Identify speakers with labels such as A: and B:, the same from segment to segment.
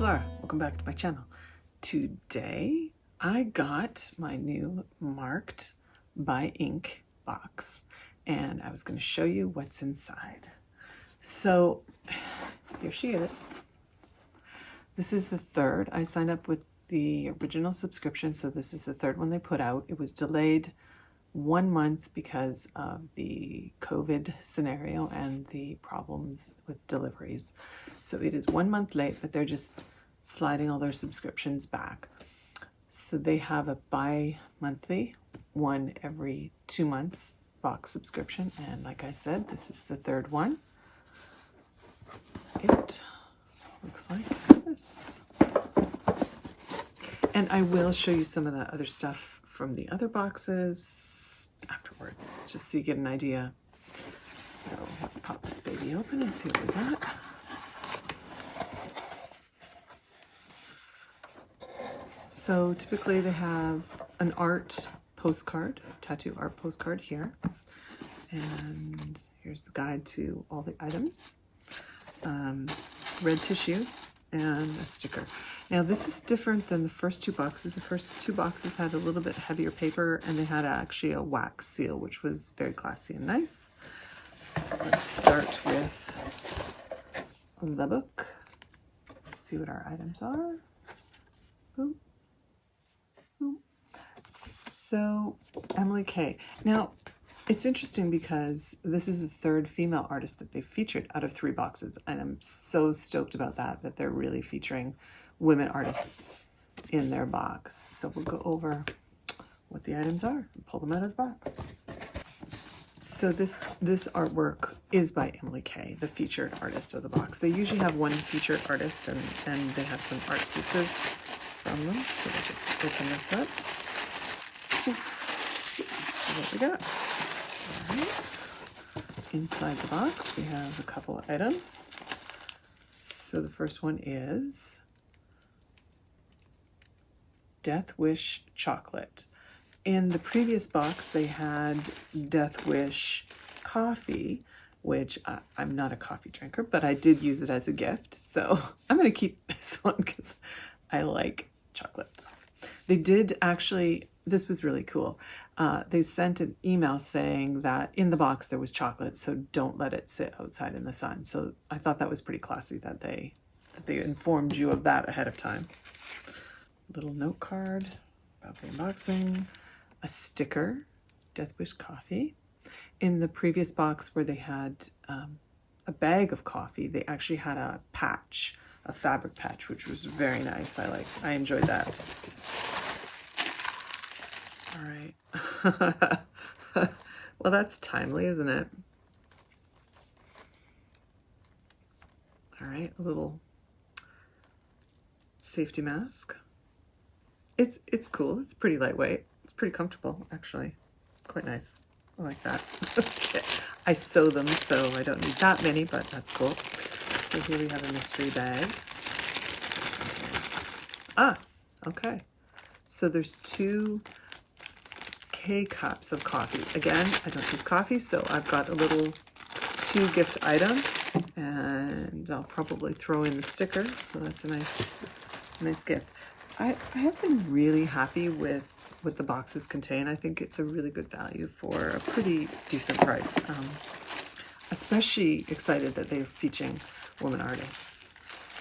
A: Laura, welcome back to my channel. Today I got my new marked by ink box and I was going to show you what's inside. So here she is. This is the third. I signed up with the original subscription, so this is the third one they put out. It was delayed 1 month because of the COVID scenario and the problems with deliveries. So it is 1 month late, but they're just sliding all their subscriptions back. So they have a bi-monthly, one every 2 months box subscription. And like I said, this is the third one. It looks like this. And I will show you some of the other stuff from the other boxes afterwards, just so you get an idea. So let's pop this baby open and see what we got. So typically they have an art postcard, tattoo art postcard here. And here's the guide to all the items. Red tissue and a sticker. Now this is different than the first two boxes. The first two boxes had a little bit heavier paper and they had actually a wax seal, which was very classy and nice. Let's start with the book. Let's see what our items are. Boom. Boom. So Emily K. Now it's interesting because this is the third female artist that they've featured out of 3 boxes. And I'm so stoked about that they're really featuring women artists in their box. So we'll go over what the items are and pull them out of the box. So this artwork is by Emily K, the featured artist of the box. They usually have one featured artist and they have some art pieces from them. So we'll just open this up. See what we got. All right. Inside the box, we have a couple of items. So the first one is Death Wish chocolate. In the previous box, they had Death Wish coffee, which I'm not a coffee drinker, but I did use it as a gift. So I'm going to keep this one because I like chocolate. They did actually, this was really cool. They sent an email saying that in the box there was chocolate, so don't let it sit outside in the sun. So I thought that was pretty classy that they informed you of that ahead of time. Little note card about the unboxing, a sticker, Death Wish coffee. In the previous box where they had a bag of coffee, they actually had a patch, a fabric patch, which was very nice. I enjoyed that. All right. Well, that's timely, isn't it? All right, a little safety mask. It's cool. It's pretty lightweight. It's pretty comfortable, actually. Quite nice. I like that. Okay. I sew them, so I don't need that many, but that's cool. So here we have a mystery bag. Ah, okay. So there's 2 K-cups of coffee. Again, I don't use coffee, so I've got a little 2 gift item, and I'll probably throw in the sticker. So that's a nice gift. I have been really happy with what the boxes contain. I think it's a really good value for a pretty decent price. Especially excited that they're featuring women artists.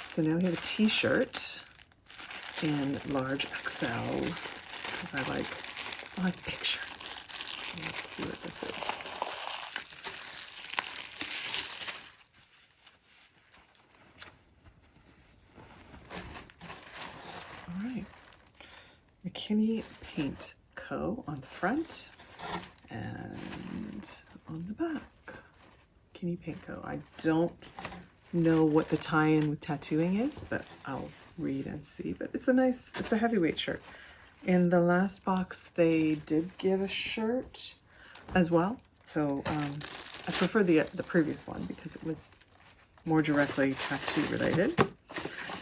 A: So now we have a t-shirt in large XL because I like big shirts. So let's see what this is. All right. McKinney Paint Co. on the front and on the back. McKinney Paint Co. I don't know what the tie-in with tattooing is, but I'll read and see. But it's a heavyweight shirt. In the last box, they did give a shirt as well. So I prefer the previous one because it was more directly tattoo related.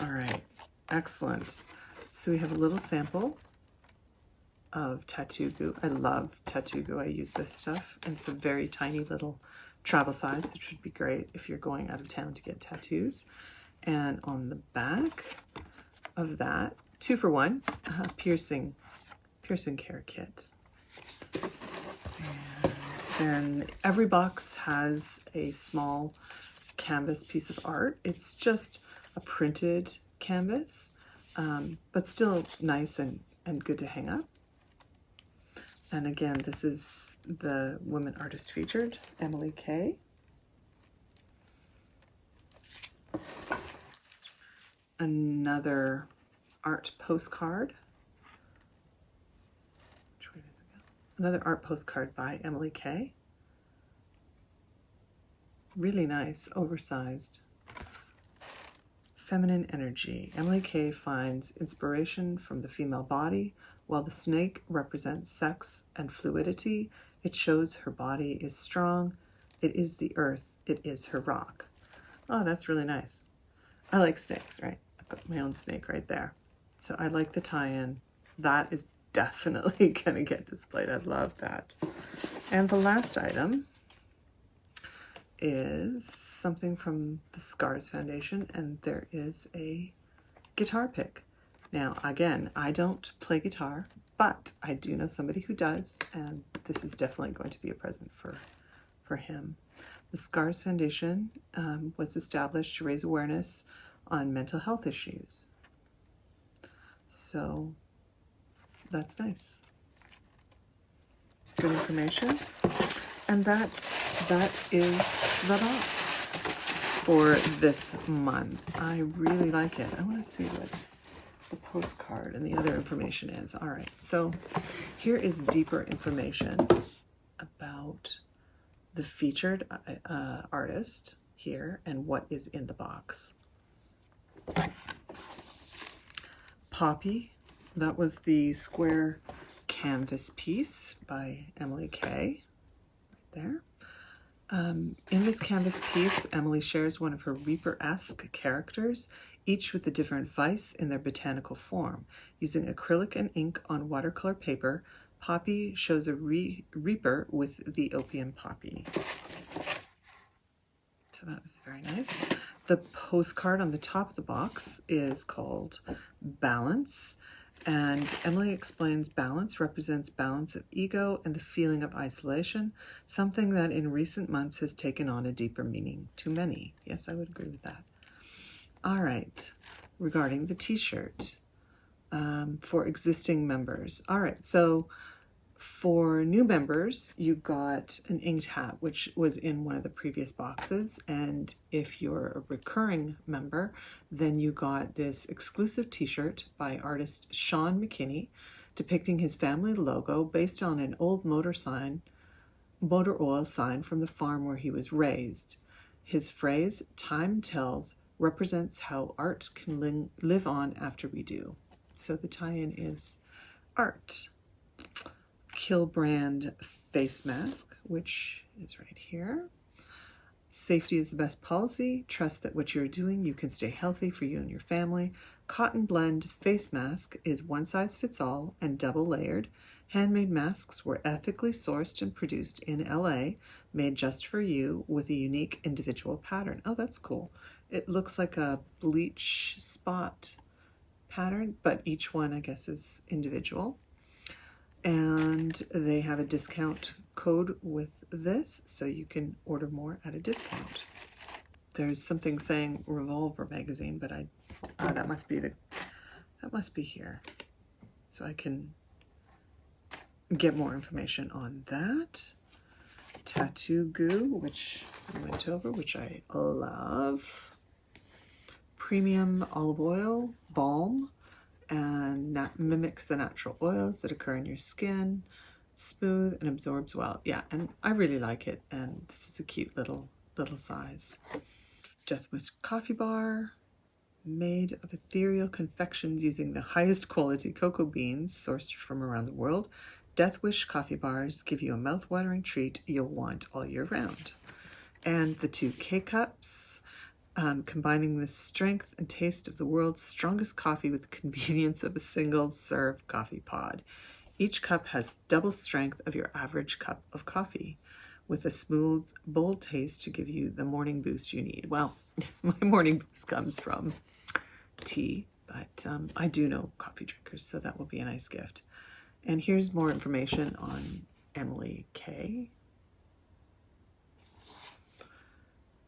A: All right, excellent. So we have a little sample of tattoo goo. I love tattoo goo. I use this stuff, and it's a very tiny little travel size, which would be great if you're going out of town to get tattoos. And on the back, of that. 2 for 1, piercing care kit. And then every box has a small canvas piece of art. It's just a printed canvas, but still nice and good to hang up. And again, this is the women artist featured, Emily Kay. Another art postcard. Which way does it go? Another art postcard by Emily Kay. Really nice, oversized. Feminine energy. Emily Kay finds inspiration from the female body. While the snake represents sex and fluidity, it shows her body is strong. It is the earth. It is her rock. Oh, that's really nice. I like snakes, right? I've got my own snake right there. So I like the tie-in. That is definitely going to get displayed. I love that. And the last item is something from the Scars Foundation, and there is a guitar pick. Now, again, I don't play guitar, but I do know somebody who does, and this is definitely going to be a present for him. The Scars Foundation was established to raise awareness on mental health issues. So that's nice. Good information. And that is the box for this month. I really like it. I want to see what the postcard and the other information is. All right, so here is deeper information about the featured artist here and what is in the box. Poppy, that was the square canvas piece by Emily Kay, right there. In this canvas piece, Emily shares one of her Reaper-esque characters, each with a different vice in their botanical form. Using acrylic and ink on watercolor paper, Poppy shows a Reaper with the opium poppy. So that was very nice. The postcard on the top of the box is called Balance. And Emily explains balance represents balance of ego and the feeling of isolation, something that in recent months has taken on a deeper meaning to many. Yes, I would agree with that. All right, regarding the t-shirt for existing members. All right, so for new members, you got an inked hat, which was in one of the previous boxes. And if you're a recurring member, then you got this exclusive t-shirt by artist Sean McKinney, depicting his family logo based on an old motor oil sign from the farm where he was raised. His phrase, "Time tells," represents how art can live on after we do. So the tie-in is art. Kill brand face mask, which is right here. Safety is the best policy. Trust that what you're doing, you can stay healthy for you and your family. Cotton blend face mask is one size fits all and double layered. Handmade masks were ethically sourced and produced in LA, made just for you with a unique individual pattern. Oh, that's cool. It looks like a bleach spot pattern, but each one, I guess, is individual. And they have a discount code with this, so you can order more at a discount. There's something saying Revolver magazine, but that must be here, so I can get more information on that. Tattoo Goo, which we went over, which I love. Premium olive oil balm, and mimics the natural oils that occur in your skin. It's smooth and absorbs well. Yeah, and I really like it, and this is a cute little size. Death Wish coffee bar, made of ethereal confections using the highest quality cocoa beans sourced from around the world. Death Wish coffee bars give you a mouth-watering treat you'll want all year round. And the 2 K-cups, combining the strength and taste of the world's strongest coffee with the convenience of a single serve coffee pod. Each cup has double strength of your average cup of coffee, with a smooth, bold taste to give you the morning boost you need. Well, my morning boost comes from tea, but I do know coffee drinkers, so that will be a nice gift. And here's more information on Emily K.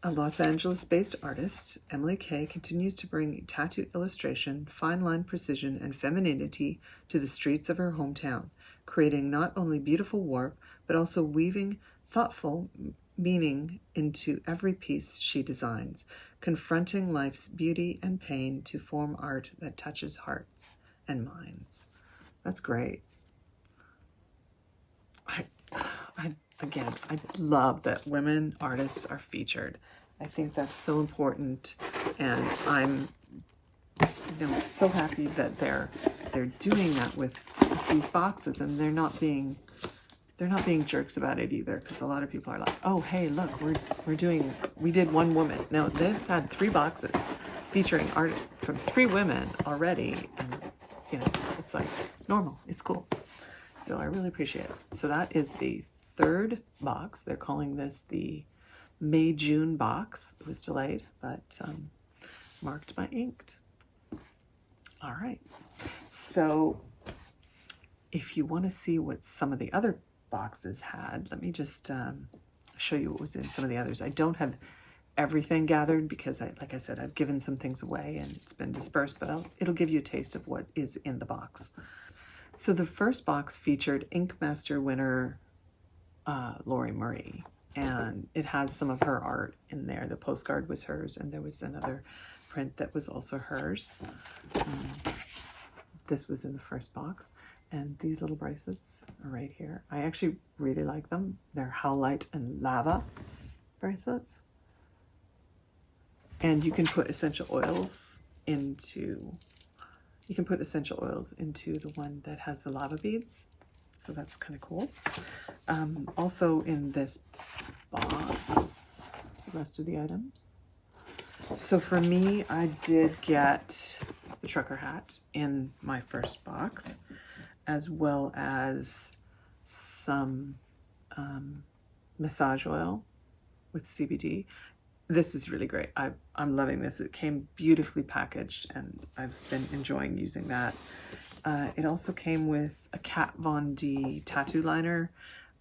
A: A Los Angeles-based artist, Emily K continues to bring tattoo illustration, fine line precision, and femininity to the streets of her hometown, creating not only beautiful work, but also weaving thoughtful meaning into every piece she designs, confronting life's beauty and pain to form art that touches hearts and minds. That's great. Again, I love that women artists are featured. I think that's so important, and I'm so happy that they're doing that with these boxes, and they're not being jerks about it either, because a lot of people are like, oh hey, look, we did one woman. No, they've had 3 boxes featuring art from 3 women already, and it's like normal. It's cool. So I really appreciate it. So that is the 3rd box. They're calling this the May-June box. It was delayed, but marked by inked. All right. So if you want to see what some of the other boxes had, let me just show you what was in some of the others. I don't have everything gathered because, like I said, I've given some things away and it's been dispersed, but it'll give you a taste of what is in the box. So the first box featured Ink Master winner Lori Murray, and it has some of her art in there. The postcard was hers, and there was another print that was also hers. This was in the first box, and these little bracelets are right here. I actually really like them. They're Howlite and Lava bracelets, and you can put essential oils into the one that has the lava beads. So that's kind of cool. Also in this box is the rest of the items. So for me, I did get the trucker hat in my first box, as well as some massage oil with CBD. This is really great. I'm loving this. It came beautifully packaged, and I've been enjoying using that. It also came with a Kat Von D tattoo liner,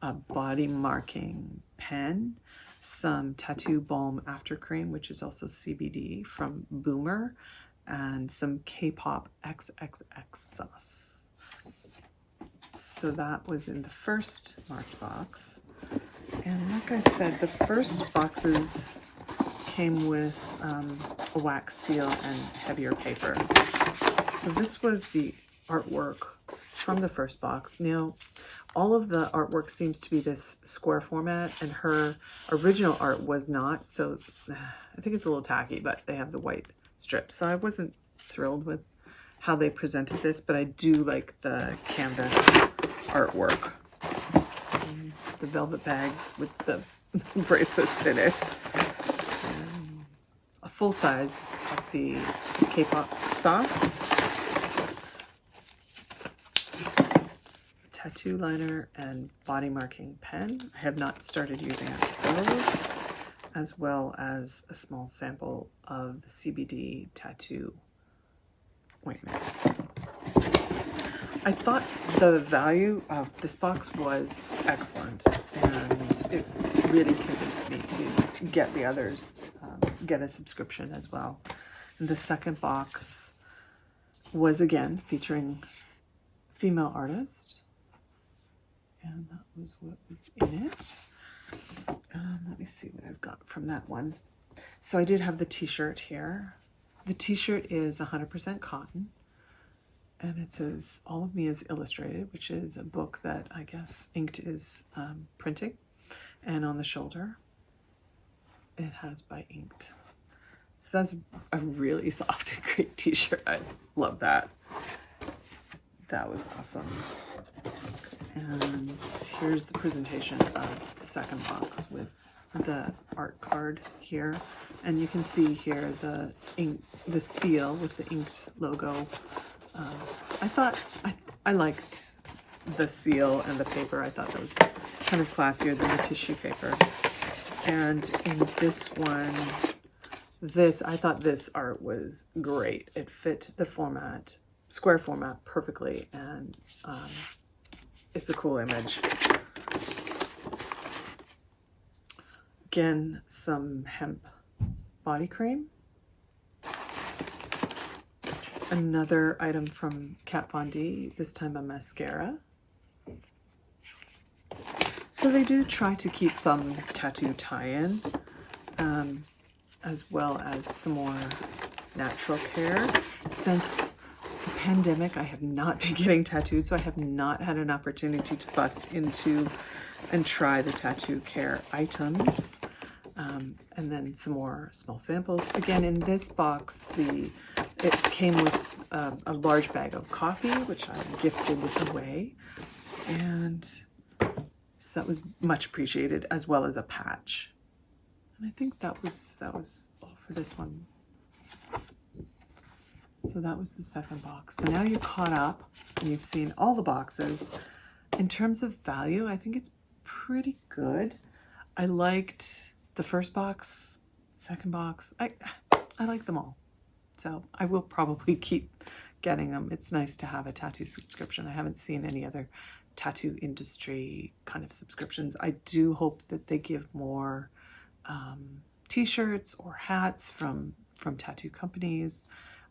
A: a body marking pen, some tattoo balm after cream, which is also CBD from Boomer, and some K-pop XXX sauce. So that was in the first marked box. And like I said, the first boxes came with a wax seal and heavier paper. So this was the artwork from the first box. Now, all of the artwork seems to be this square format, and her original art was not, so I think it's a little tacky, but they have the white strips. So I wasn't thrilled with how they presented this, but I do like the canvas artwork. The velvet bag with the bracelets in it. A full size of the K-pop sauce. Tattoo liner and body marking pen. I have not started using those, as well as a small sample of the CBD tattoo ointment. I thought the value of this box was excellent, and it really convinced me to get the others, get a subscription as well. And the second box was again featuring female artist, and that was what was in it. Let me see what I've got from that one. So I did have the t-shirt here. The t-shirt is 100% cotton, and it says All of Me is Illustrated, which is a book that I guess Inked is printing. And on the shoulder, it has by Inked. So that's a really soft and great t-shirt. I love that. That was awesome. And here's the presentation of the second box with the art card here. And you can see here the seal with the inked logo. I liked the seal and the paper. I thought that was kind of classier than the tissue paper. And in this one, I thought this art was great. It fit the format, square format, perfectly, and it's a cool image. Again, some hemp body cream. Another item from Kat Von D, this time a mascara. So they do try to keep some tattoo tie-in, as well as some more natural care. Since the pandemic, I have not been getting tattooed, so I have not had an opportunity to bust into and try the tattoo care items. And then some more small samples. Again, in this box, it came with a large bag of coffee, which I gifted away, and so that was much appreciated, as well as a patch. And I think that was all for this one. So that was the second box. So now you're caught up and you've seen all the boxes. In terms of value, I think it's pretty good. I liked the first box, second box. I like them all. So I will probably keep getting them. It's nice to have a tattoo subscription. I haven't seen any other tattoo industry kind of subscriptions. I do hope that they give more t-shirts or hats from tattoo companies.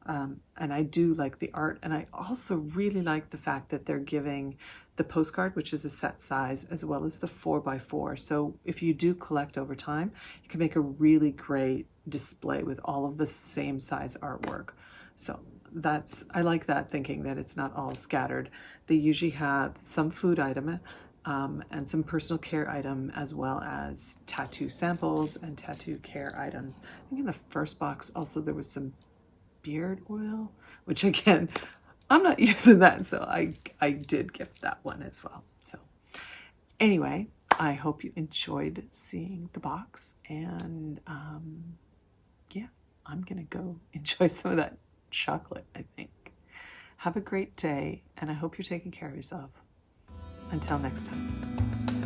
A: And I do like the art, and I also really like the fact that they're giving the postcard, which is a set size, as well as the 4x4. So if you do collect over time, you can make a really great display with all of the same size artwork. So I like that, thinking that it's not all scattered. They usually have some food item and some personal care item, as well as tattoo samples and tattoo care items. I think in the first box also there was some beard oil, which again, I'm not using that, so I did gift that one as well. So anyway, I hope you enjoyed seeing the box, and yeah, I'm gonna go enjoy some of that chocolate, I think. Have a great day, and I hope you're taking care of yourself. Until next time.